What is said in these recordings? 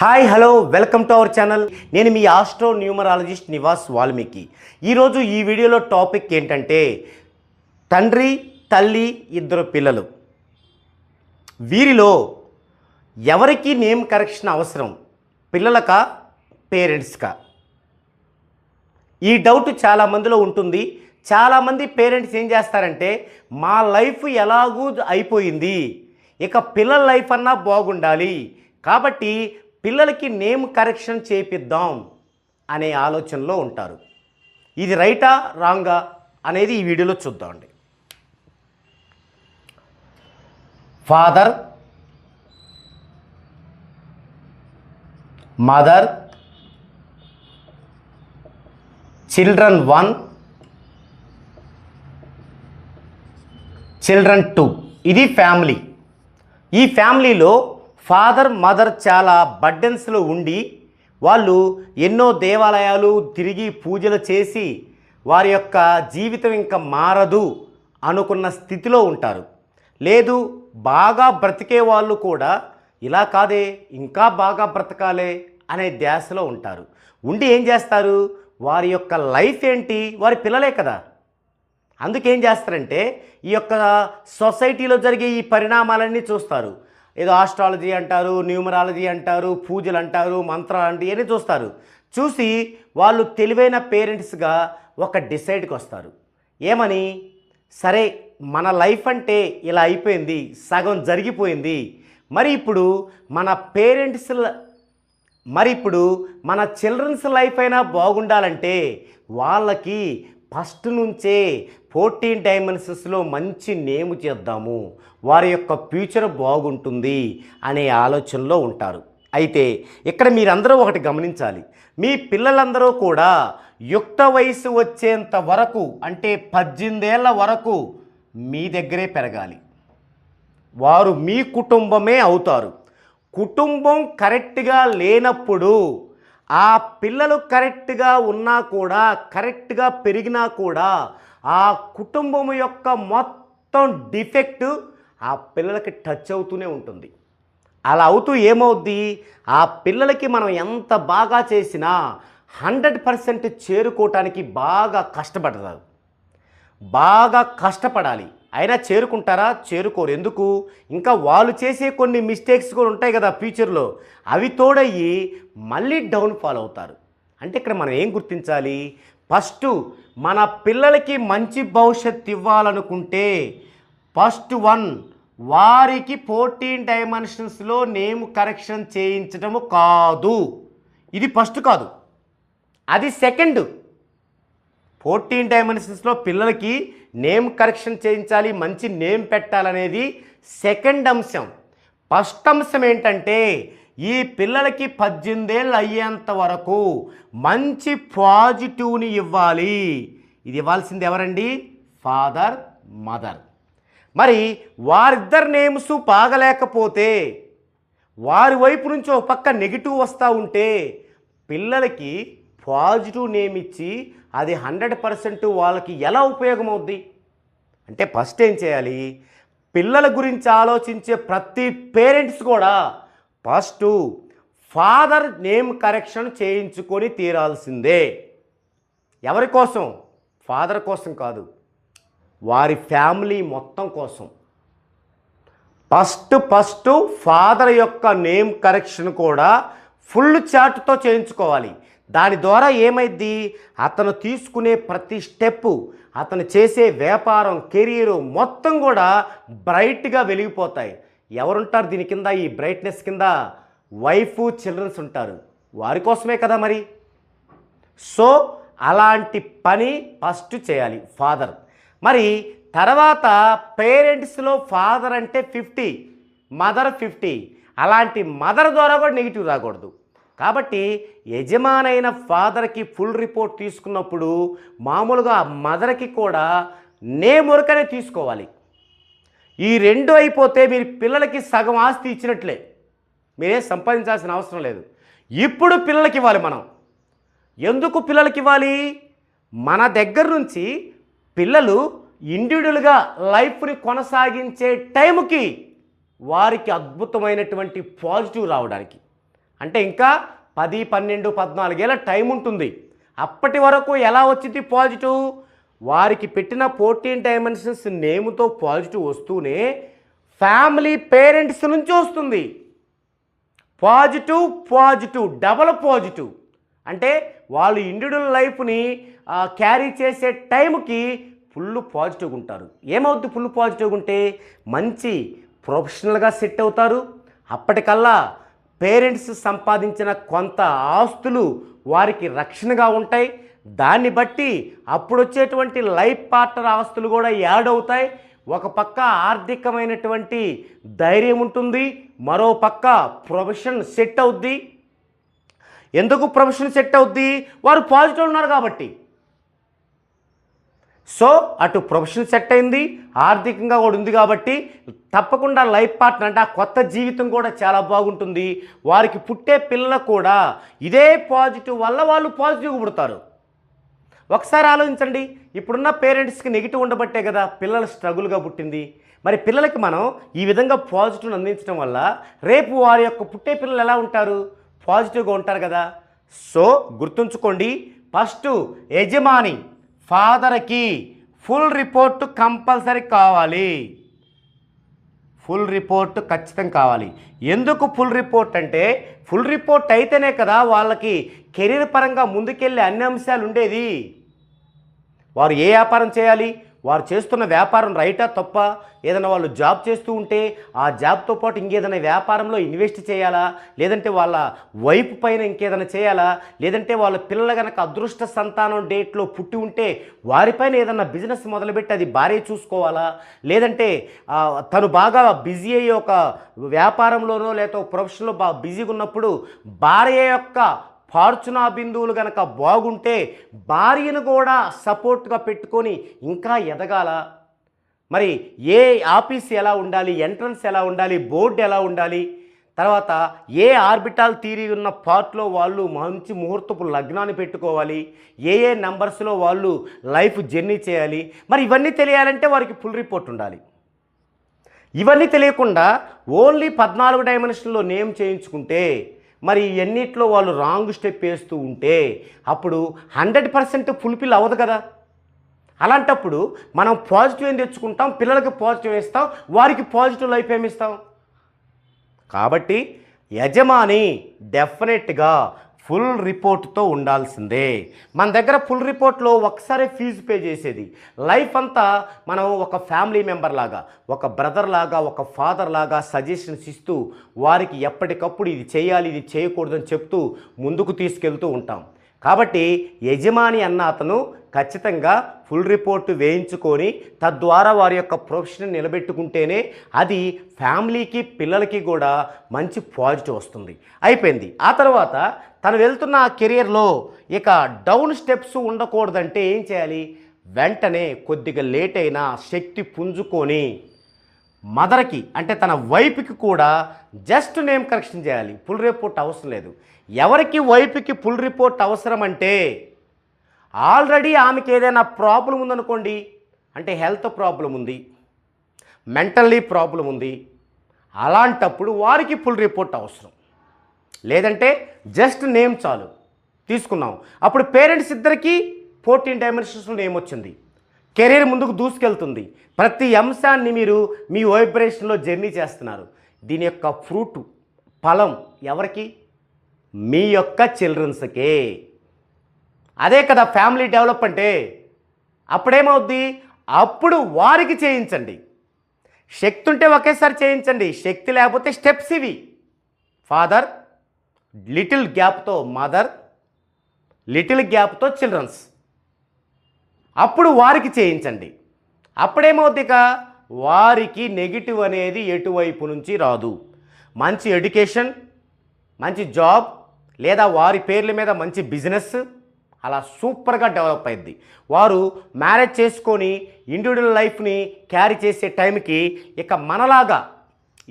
Hi hello welcome to our channel. నేను మీ astro numerologist Nivas Valmiki. ఈరోజు ఈ వీడియోలో టాపిక్ ఏంటంటే తండ్రి తల్లి ఇద్దరు పిల్లలు, వీరిలో ఎవరికి నేమ్ కరెక్షన్ అవసరం, పిల్లలకా పేరెంట్స్కా? ఈ డౌట్ చాలామందిలో ఉంటుంది. చాలామంది పేరెంట్స్ ఏం చేస్తారంటే మా లైఫ్ ఎలాగూ అయిపోయింది, ఇక పిల్లల లైఫ్ అన్నా బాగుండాలి కాబట్టి పిల్లలకి నేమ్ కరెక్షన్ చేపిద్దాం అనే ఆలోచనలో ఉంటారు. ఇది రైటా రాంగా అనేది ఈ వీడియోలో చూద్దామండి. ఫాదర్, మదర్, చిల్డ్రన్ 1, చిల్డ్రన్ 2, ఇది ఫ్యామిలీ. ఈ ఫ్యామిలీలో ఫాదర్ మదర్ చాలా బర్డెన్స్లో ఉండి వాళ్ళు ఎన్నో దేవాలయాలు తిరిగి పూజలు చేసి వారి యొక్క జీవితం ఇంకా మారదు అనుకున్న స్థితిలో ఉంటారు. లేదు, బాగా బ్రతికే వాళ్ళు కూడా ఇలా కాదే ఇంకా బాగా బ్రతకాలే అనే ధ్యాసలో ఉంటారు. ఉండి ఏం చేస్తారు, వారి యొక్క లైఫ్ ఏంటి, వారి పిల్లలే కదా. అందుకేం చేస్తారంటే ఈ యొక్క సొసైటీలో జరిగే ఈ పరిణామాలన్నీ చూస్తారు. ఏదో ఆస్ట్రాలజీ అంటారు, న్యూమరాలజీ అంటారు, పూజలు అంటారు, మంత్రాలు అంటే ఇవన్నీ చూస్తారు. చూసి వాళ్ళు తెలివైన పేరెంట్స్గా ఒక డిసైడ్కి వస్తారు. ఏమని, సరే మన లైఫ్ అంటే ఇలా అయిపోయింది, సగం జరిగిపోయింది, మరి ఇప్పుడు మన చిల్డ్రన్స్ లైఫ్ అయినా బాగుండాలంటే వాళ్ళకి ఫస్ట్ నుంచే 14 డైమెన్షన్స్లో మంచి నేమ్ చేద్దాము, వారి యొక్క ఫ్యూచర్ బాగుంటుంది అనే ఆలోచనలో ఉంటారు. అయితే ఇక్కడ మీరందరూ ఒకటి గమనించాలి, మీ పిల్లలందరూ కూడా యుక్త వయసు వచ్చేంత వరకు అంటే 18 ఏళ్ల వరకు మీ దగ్గరే పెరగాలి. వారు మీ కుటుంబమే అవుతారు. కుటుంబం కరెక్ట్గా లేనప్పుడు ఆ పిల్లలు కరెక్ట్గా ఉన్నా కూడా, కరెక్ట్గా పెరిగినా కూడా ఆ కుటుంబం యొక్క మొత్తం డిఫెక్ట్ ఆ పిల్లలకి టచ్ అవుతూనే ఉంటుంది. అలా అవుతూ ఏమవుద్ది, ఆ పిల్లలకి మనం ఎంత బాగా చేసినా 100% చేరుకోవటానికి బాగా కష్టపడాలి. అయినా చేరుకుంటారా? చేరుకోరు. ఎందుకు? ఇంకా వాళ్ళు చేసే కొన్ని మిస్టేక్స్ కూడా ఉంటాయి కదా ఫ్యూచర్లో, అవి తోడయ్యి మళ్ళీ డౌన్ఫాల్ అవుతారు. అంటే ఇక్కడ మనం ఏం గుర్తించాలి, ఫస్ట్ మన పిల్లలకి మంచి భవిష్యత్తు ఇవ్వాలనుకుంటే ఫస్ట్ వారికి 14 డైమెన్షన్స్లో నేమ్ కరెక్షన్ చేయించడము కాదు. ఇది ఫస్ట్ కాదు, అది సెకండ్. 14 డైమెన్షన్స్లో పిల్లలకి నేమ్ కరెక్షన్ చేయించాలి, మంచి నేమ్ పెట్టాలనేది సెకండ్ అంశం. ఫస్ట్ అంశం ఏంటంటే ఈ పిల్లలకి 18 ఏళ్ళు అయ్యేంత వరకు మంచి పాజిటివ్ని ఇవ్వాలి. ఇది ఇవ్వాల్సింది ఎవరండి? Father mother. మరి వారిద్దరు నేమ్స్ బాగలేకపోతే, వారి వైపు నుంచి ఒక పక్క నెగిటివ్ వస్తూ ఉంటే పిల్లలకి పాజిటివ్ నేమ్ ఇచ్చి అది 100% వాళ్ళకి ఎలా ఉపయోగం అవుద్ది అంటే, ఫస్ట్ ఏం చేయాలి, పిల్లల గురించి ఆలోచించే ప్రతి పేరెంట్స్ కూడా ఫస్ట్ ఫాదర్ నేమ్ కరెక్షన్ చేయించుకొని తీరాల్సిందే. ఎవరి కోసం? ఫాదర్ కోసం కాదు, వారి ఫ్యామిలీ మొత్తం కోసం. ఫస్ట్ ఫాదర్ యొక్క నేమ్ కరెక్షన్ కూడా ఫుల్ చార్ట్తో చేయించుకోవాలి. దాని ద్వారా ఏమైద్ది, అతను తీసుకునే ప్రతి స్టెప్పు, అతను చేసే వ్యాపారం, కెరీరు మొత్తం కూడా బ్రైట్గా వెలిగిపోతాయి. ఎవరుంటారు దీని కింద? ఈ బ్రైట్నెస్ కింద వైఫ్ చిల్డ్రన్స్ ఉంటారు. వారి కోసమే కదా మరి. సో అలాంటి పని ఫస్ట్ చేయాలి ఫాదర్. మరి తర్వాత పేరెంట్స్లో ఫాదర్ అంటే 50, మదర్ 50. అలాంటి మదర్ ద్వారా కూడా నెగిటివ్ రాకూడదు. కాబట్టి యజమానైన ఫాదర్కి ఫుల్ రిపోర్ట్ తీసుకున్నప్పుడు మామూలుగా మదర్కి కూడా నేమ్ వరకనే తీసుకోవాలి. ఈ రెండు అయిపోతే మీరు పిల్లలకి సగం ఆస్తి ఇచ్చినట్లే, మీరేం సంపాదించాల్సిన అవసరం లేదు. ఇప్పుడు పిల్లలకి ఇవ్వాలి మనం. ఎందుకు పిల్లలకి ఇవ్వాలి? మన దగ్గర నుంచి పిల్లలు ఇండివిజువల్గా లైఫ్ని కొనసాగించే టైంకి వారికి అద్భుతమైనటువంటి పాజిటివ్ రావడానికి. అంటే ఇంకా 10, 12, 14 ఏళ్ళ టైం ఉంటుంది. అప్పటి వరకు ఎలా వచ్చింది పాజిటివ్? వారికి పెట్టిన 14 డైమెన్షన్స్ నేమ్తో పాజిటివ్ వస్తూనే ఫ్యామిలీ పేరెంట్స్ నుంచి వస్తుంది. పాజిటివ్ పాజిటివ్ డబల్ పాజిటివ్ అంటే వాళ్ళు ఇండివిజువల్ లైఫ్ని క్యారీ చేసే టైంకి ఫుల్ పాజిటివ్గా ఉంటారు. ఏమవుద్ది ఫుల్ పాజిటివ్గా ఉంటే? మంచి ప్రొఫెషనల్గా సెట్ అవుతారు. అప్పటికల్లా పేరెంట్స్ సంపాదించిన కొంత ఆస్తులు వారికి రక్షణగా ఉంటాయి. దాన్ని బట్టి అప్పుడు వచ్చేటువంటి లైఫ్ పార్ట్నర్ ఆస్తులు కూడా యాడ్ అవుతాయి. ఒక పక్క ఆర్థికమైనటువంటి ధైర్యం ఉంటుంది, మరో పక్క ప్రొఫెషన్ సెట్ అవుద్ది. ఎందుకు ప్రొఫెషన్ సెట్ అవుద్ది? వారు పాజిటివ్ ఉన్నారు కాబట్టి. సో అటు ప్రొఫెషన్ సెట్ అయింది, ఆర్థికంగా కూడా ఉంది కాబట్టి తప్పకుండా లైఫ్ పార్ట్నర్ అంటే ఆ కొత్త జీవితం కూడా చాలా బాగుంటుంది. వారికి పుట్టే పిల్లలు కూడా ఇదే పాజిటివ్ వల్ల వాళ్ళు పాజిటివ్గా పుడతారు. ఒకసారి ఆలోచించండి, ఇప్పుడున్న పేరెంట్స్కి నెగిటివ్ ఉండబట్టే కదా పిల్లలు స్ట్రగుల్గా పుట్టింది. మరి పిల్లలకి మనం ఈ విధంగా పాజిటివ్ని అందించడం వల్ల రేపు వారి యొక్క పుట్టే పిల్లలు ఎలా ఉంటారు? పాజిటివ్గా ఉంటారు కదా. సో గుర్తుంచుకోండి, ఫస్ట్ యజమాని ఫాదర్కి ఫుల్ రిపోర్ట్ కంపల్సరీ కావాలి. ఫుల్ రిపోర్ట్ ఖచ్చితంగా కావాలి. ఎందుకు ఫుల్ రిపోర్ట్ అంటే, ఫుల్ రిపోర్ట్ అయితేనే కదా వాళ్ళకి కెరీర్ పరంగా ముందుకెళ్ళే అన్ని అంశాలు ఉండేది. వారు ఏ వ్యాపారం చేయాలి, వారు చేస్తున్న వ్యాపారం రైటా తప్ప, ఏదైనా వాళ్ళు జాబ్ చేస్తూ ఉంటే ఆ జాబ్తో పాటు ఇంకేదైనా వ్యాపారంలో ఇన్వెస్ట్ చేయాలా, లేదంటే వాళ్ళ వైపు పైన ఇంకేదైనా చేయాలా, లేదంటే వాళ్ళ పిల్లలు కనుక అదృష్ట సంతానం డేట్లో పుట్టి ఉంటే వారిపైన ఏదైనా బిజినెస్ మొదలుపెట్టి అది భార్య చూసుకోవాలా, లేదంటే తను బాగా బిజీ అయ్యి ఒక వ్యాపారంలోనో లేదా ప్రొఫెషన్లో బాగా బిజీగా ఉన్నప్పుడు భార్య యొక్క ఫార్చునా బిందువులు కనుక బాగుంటే భార్యను కూడా సపోర్ట్గా పెట్టుకొని ఇంకా ఎదగాల. మరి ఏ ఆఫీస్ ఎలా ఉండాలి, ఎంట్రన్స్ ఎలా ఉండాలి, బోర్డు ఎలా ఉండాలి, తర్వాత ఏ ఆర్బిటాల్ థియరీ ఉన్న పార్ట్లో వాళ్ళు మంచి ముహూర్తపు లగ్నాన్ని పెట్టుకోవాలి, ఏ నెంబర్స్లో వాళ్ళు లైఫ్ జర్నీ చేయాలి. మరి ఇవన్నీ తెలియాలంటే వారికి ఫుల్ రిపోర్ట్ ఉండాలి. ఇవన్నీ తెలియకుండా ఓన్లీ 14 డైమెన్షన్లో నేమ్ చేయించుకుంటే మరి ఎన్నిట్లో వాళ్ళు రాంగ్ స్టెప్ వేస్తూ ఉంటే అప్పుడు 100% ఫుల్ఫిల్ అవ్వదు కదా. అలాంటప్పుడు మనం పాజిటివ్ ఏం తెచ్చుకుంటాం, పిల్లలకి పాజిటివ్ ఇస్తాం, వారికి పాజిటివ్ లైఫ్ ఏమి ఇస్తాం. కాబట్టి యజమాని డెఫినెట్గా ఫుల్ రిపోర్ట్తో ఉండాల్సిందే. మన దగ్గర ఫుల్ రిపోర్ట్లో ఒకసారి ఫీజు పే చేసేది, లైఫ్ అంతా మనం ఒక ఫ్యామిలీ మెంబర్ లాగా, ఒక బ్రదర్ లాగా, ఒక ఫాదర్ లాగా సజెషన్స్ ఇస్తూ వారికి ఎప్పటికప్పుడు ఇది చేయాలి, ఇది చేయకూడదని చెప్తూ ముందుకు తీసుకెళ్తూ ఉంటాం. కాబట్టి యజమాని అన్న అతను ఖచ్చితంగా ఫుల్ రిపోర్టు వేయించుకొని తద్వారా వారి యొక్క ప్రొఫెషన్ నిలబెట్టుకుంటేనే అది ఫ్యామిలీకి పిల్లలకి కూడా మంచి పాజిటివ్ వస్తుంది. అయిపోయింది. ఆ తర్వాత తను వెళ్తున్న కెరియర్లో ఇక డౌన్ స్టెప్స్ ఉండకూడదంటే ఏం చేయాలి? వెంటనే కొద్దిగా లేట్ అయినా శక్తి పుంజుకొని మదర్కి అంటే తన వైఫ్కి కూడా జస్ట్ నేమ్ కరెక్షన్ చేయాలి. ఫుల్ రిపోర్ట్ అవసరం లేదు. ఎవరికి వైఫ్కి ఫుల్ రిపోర్ట్ అవసరం అంటే ఆల్రెడీ ఆమెకి ఏదైనా ప్రాబ్లం ఉందనుకోండి, అంటే హెల్త్ ప్రాబ్లం ఉంది, మెంటల్లీ ప్రాబ్లం ఉంది, అలాంటప్పుడు వారికి ఫుల్ రిపోర్ట్ అవసరం. లేదంటే జస్ట్ నేమ్ చాలు, తీసుకున్నాం. అప్పుడు పేరెంట్స్ ఇద్దరికీ 14 డైమెన్షన్స్లో నేమ్ వచ్చింది, కెరీర్ ముందుకు దూసుకెళ్తుంది. ప్రతి అంశాన్ని మీరు మీ వైబ్రేషన్లో జర్నీ చేస్తున్నారు. దీని యొక్క ఫ్రూట్ ఫలం ఎవరికి? మీ యొక్క చిల్డ్రన్స్కే. అదే కదా ఫ్యామిలీ డెవలప్ అంటే. అప్పుడేమవుద్ది? అప్పుడు వారికి చేయించండి. శక్తి ఉంటే ఒకేసారి చేయించండి, శక్తి లేకపోతే స్టెప్స్ ఇవి. ఫాదర్, లిటిల్ గ్యాప్తో మదర్, లిటిల్ గ్యాప్తో చిల్డ్రన్స్. అప్పుడు వారికి చేయించండి. అప్పుడేమవుద్ది? ఇక వారికి నెగిటివ్ అనేది ఎటువైపు నుంచి రాదు. మంచి ఎడ్యుకేషన్, మంచి జాబ్, లేదా వారి పేర్ల మీద మంచి బిజినెస్ అలా సూపర్గా డెవలప్ అయింది. వారు మ్యారేజ్ చేసుకొని ఇండివిజువల్ లైఫ్ని క్యారీ చేసే టైంకి ఇక మనలాగా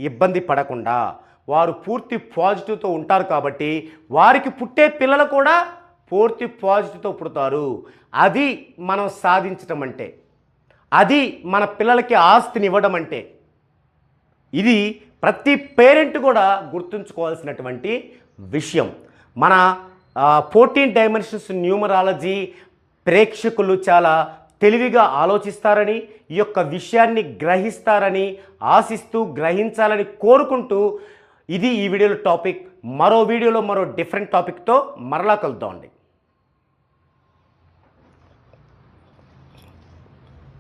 ఇబ్బంది పడకుండా వారు పూర్తి పాజిటివ్తో ఉంటారు. కాబట్టి వారికి పుట్టే పిల్లలు కూడా పూర్తి పాజిటివ్తో పుడతారు. అది మనం సాధించడం అంటే, అది మన పిల్లలకి ఆస్తిని ఇవ్వడం అంటే. ఇది ప్రతి పేరెంట్ కూడా గుర్తుంచుకోవాల్సినటువంటి విషయం. మన 14 డైమెన్షన్స్ న్యూమరాలజీ ప్రేక్షకులు చాలా తెలివిగా ఆలోచిస్తారని, ఈ యొక్క విషయాన్ని గ్రహిస్తారని ఆశిస్తూ, గ్రహించాలని కోరుకుంటూ ఇది ఈ వీడియోలో టాపిక్. మరో వీడియోలో మరో డిఫరెంట్ టాపిక్తో మరలా కలుద్దామండి.